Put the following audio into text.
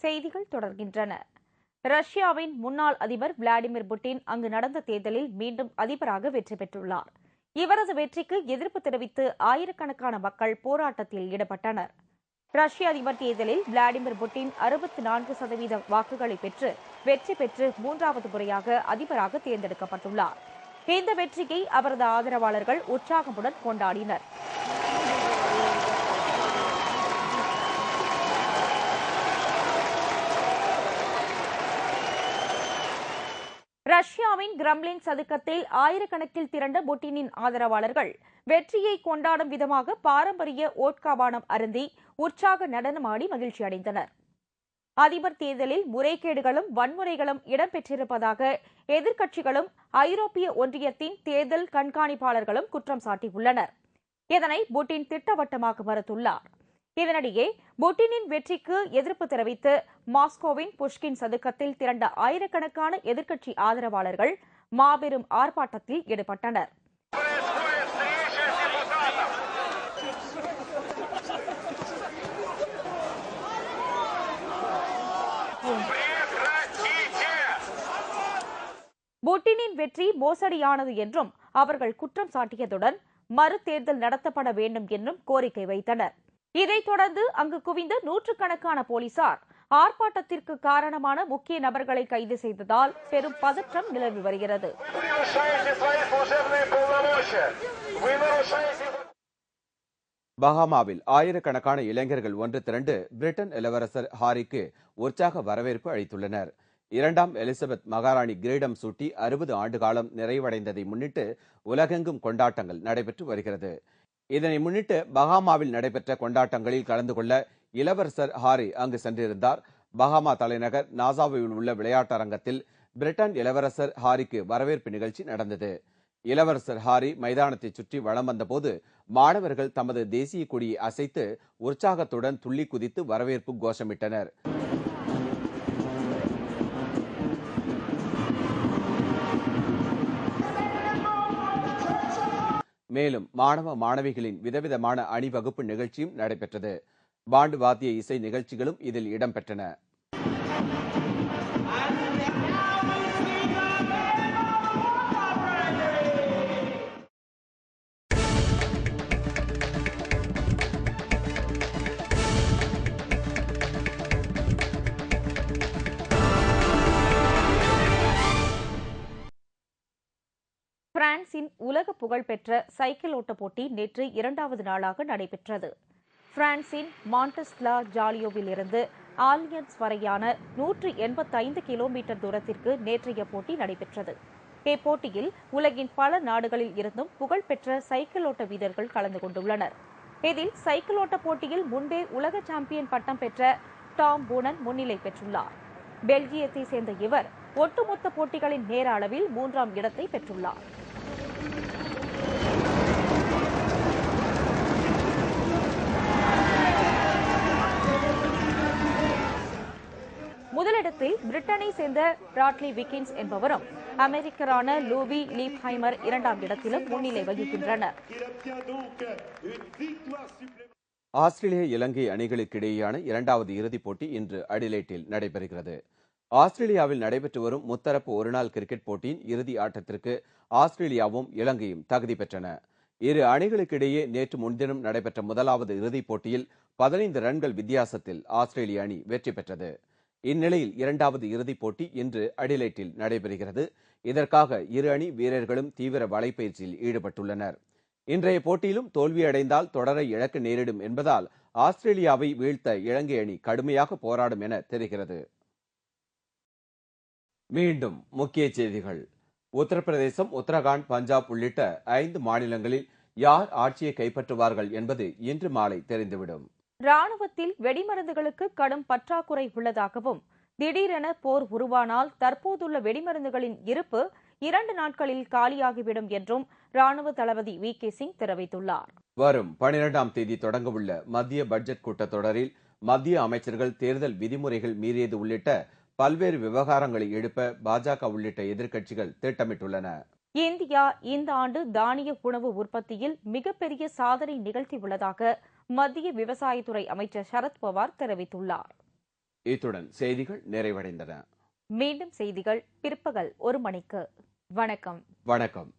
செய்திகள் தொடர்கின்றன. ரஷ்யாவின் முன்னாள் அதிபர் விளாடிமிர் புட்டின் அங்கு நடந்த தேர்தலில் மீண்டும் அதிபராக வெற்றி பெற்றுள்ளார். இவரது வெற்றிக்கு எதிர்ப்பு தெரிவித்து ஆயிரக்கணக்கான மக்கள் போராட்டத்தில் ஈடுபட்டனர். ரஷ்ய அதிபர் தேர்தலில் விளாடிமிர் புட்டின் 64% வாக்குகளை பெற்று வெற்றி பெற்று 3வது முறையாக அதிபராக தேர்ந்தெடுக்கப்பட்டுள்ளார். இந்த வெற்றியை அவரது ஆதரவாளர்கள் உற்சாகமுடன் கொண்டாடினர். ரஷ்யாவின் கிரெம்லின் சதுக்கத்தில் ஆயிரக்கணக்கில் திரண்ட புட்டினின் ஆதரவாளர்கள் வெற்றியை கொண்டாடும் விதமாக பாரம்பரிய ஓட்கா பானம் அருந்தி உற்சாக நடனமாடி மகிழ்ச்சி அடைந்தனர். அதிபர் தேர்தலில் முறைகேடுகளும் வன்முறைகளும் இடம்பெற்றிருப்பதாக எதிர்க்கட்சிகளும் ஐரோப்பிய ஒன்றியத்தின் தேர்தல் கண்காணிப்பாளர்களும் குற்றம் சாட்டியுள்ளனர். இதனை புட்டின் திட்டவட்டமாக மறுத்துள்ளார். இதனிடையே புட்டினின் வெற்றிக்கு எதிர்ப்பு தெரிவித்து மாஸ்கோவின் புஷ்கின் சதுக்கத்தில் திரண்ட ஆயிரக்கணக்கான எதிர்க்கட்சி ஆதரவாளர்கள் மாபெரும் ஆர்ப்பாட்டத்தில் ஈடுபட்டனர். புட்டினின் வெற்றி மோசடியானது என்றும் அவர்கள் குற்றம் சாட்டியதுடன் மறு தேர்தல் நடத்தப்பட வேண்டும் என்றும் கோரிக்கை வைத்தனர். இதைத் தொடர்ந்து அங்கு குவிந்த நூற்றுக்கணக்கான போலீசார் ஆர்ப்பாட்டத்திற்கு காரணமான முக்கிய நபர்களை கைது செய்ததால் பெரும் பதற்றம் நிலவி வருகிறது. பஹாமாவில் ஆயிரக்கணக்கான இளைஞர்கள் ஒன்று திரண்டு பிரிட்டன் இளவரசர் ஹாரிக்கு உற்சாக வரவேற்பு அளித்துள்ளனர். 2ஆம் எலிசபெத் மகாராணி கிரீடம் சூட்டி 60 ஆண்டு காலம் நிறைவடைந்ததை முன்னிட்டு உலகெங்கும் கொண்டாட்டங்கள் நடைபெற்று வருகிறது. இதனை முன்னிட்டு பஹாமாவில் நடைபெற்ற கொண்டாட்டங்களில் கலந்து கொள்ள இளவரசர் ஹாரி அங்கு சென்றிருந்தார். பஹாமா தலைநகர் நாசாவில் உள்ள விளையாட்டரங்கத்தில் பிரிட்டன் இளவரசர் ஹாரிக்கு வரவேற்பு நிகழ்ச்சி நடந்தது. இளவரசர் ஹாரி மைதானத்தை சுற்றி வலம் வந்தபோது மாணவர்கள் தமது தேசிய கொடியை அசைத்து உற்சாகத்துடன் துள்ளி குதித்து வரவேற்பு கோஷமிட்டனர். மேலும் மாணவ மாணவிகளின் விதவிதமான அணிவகுப்பு நிகழ்ச்சியும் நடைபெற்றது. பாண்டு வாத்திய இசை நிகழ்ச்சிகளும் இதில் இடம்பெற்றன. பிரான்சின் உலக புகழ்பெற்ற சைக்கிள் ஓட்ட போட்டி நேற்று 2வது நாளாக நடைபெற்றது. பிரான்சின் மாண்டெஸ்லா ஜாலியோவில் இருந்து ஆலியன்ஸ் வரையான 185 கிலோமீட்டர் தூரத்திற்கு நேற்றைய போட்டி நடைபெற்றது. இப்போட்டியில் உலகின் பல நாடுகளில் இருந்தும் புகழ்பெற்ற சைக்கிள் ஓட்ட வீரர்கள் கலந்து கொண்டுள்ளனர். இதில் சைக்கிள் ஓட்ட போட்டியில் முன்பே உலக சாம்பியன் பட்டம் பெற்ற டாம் பூனன் முன்னிலை பெற்றுள்ளார். பெல்ஜியத்தை சேர்ந்த இவர் ஒட்டுமொத்த போட்டிகளின் நேர அளவில் 3ஆம் இடத்தை பெற்றுள்ளார். முதலிடத்தில் பிரிட்டனை சேர்ந்த ராட்லி விக்கின்ஸ் என்பவரும் அமெரிக்கரான லூவி லீப்ஹைமர் 2ஆம் இடத்திலும் முன்னிலை வகிக்கின்றனர். ஆஸ்திரேலிய இலங்கை அணிகளுக்கிடையேயான 2வது இறுதிப் போட்டி இன்று அடிலைட்டில் நடைபெறுகிறது. ஆஸ்திரேலியாவில் நடைபெற்று வரும் முத்தரப்பு ஒருநாள் கிரிக்கெட் போட்டியின் இறுதி ஆட்டத்திற்கு ஆஸ்திரேலியாவும் இலங்கையும் தகுதி பெற்றன. இரு அணிகளுக்கிடையே நேற்று முன்தினம் நடைபெற்ற முதலாவது இறுதிப் போட்டியில் 15 ரன்கள் வித்தியாசத்தில் ஆஸ்திரேலிய அணி வெற்றி பெற்றது. இந்நிலையில் 2வது இறுதிப் போட்டி இன்று அடிலைட்டில் நடைபெறுகிறது. இதற்காக இரு அணி வீரர்களும் தீவிர வலைப்பயிற்சியில் ஈடுபட்டுள்ளனர். இன்றைய போட்டியிலும் தோல்வியடைந்தால் தொடரை இழக்க நேரிடும் என்பதால் ஆஸ்திரேலியாவை வீழ்த்த இலங்கை அணி கடுமையாக போராடும் என தெரிகிறது. மீண்டும் முக்கிய செய்திகள். உத்தரப்பிரதேசம், உத்தரகாண்ட், பஞ்சாப் உள்ளிட்ட 5 மாநிலங்களில் யார் ஆட்சியை கைப்பற்றுவார்கள் என்பது இன்று மாலை தெரிந்துவிடும். ராணுவத்தில் வெடிமருந்துகளுக்கு கடும் பற்றாக்குறை உள்ளதாகவும் திடீரென போர் உருவானால் தற்போதுள்ள வெடிமருந்துகளின் இருப்பு 2 நாட்களில் காலியாகிவிடும் என்றும் ராணுவ தளபதி வி.கே. சிங் தெரிவித்துள்ளார். வரும் 12ஆம் தேதி தொடங்கவுள்ள மத்திய பட்ஜெட் கூட்டத்தொடரில் மத்திய அமைச்சர்கள் தேர்தல் விதிமுறைகள் மீறியது உள்ளிட்ட பல்வேறு விவகாரங்களை எழுப்ப பாஜக உள்ளிட்ட எதிர்க்கட்சிகள் திட்டமிட்டுள்ளன. இந்தியா இந்த ஆண்டு தானிய உணவு உற்பத்தியில் மிகப்பெரிய சாதனை நிகழ்த்தியுள்ளதாக மத்திய விவசாயத்துறை அமைச்சர் சரத்பவார் தெரிவித்துள்ளார். இத்துடன் செய்திகள் நிறைவடைந்தன. மீண்டும் செய்திகள் பிற்பகல் 1 மணிக்கு. வணக்கம். வணக்கம்.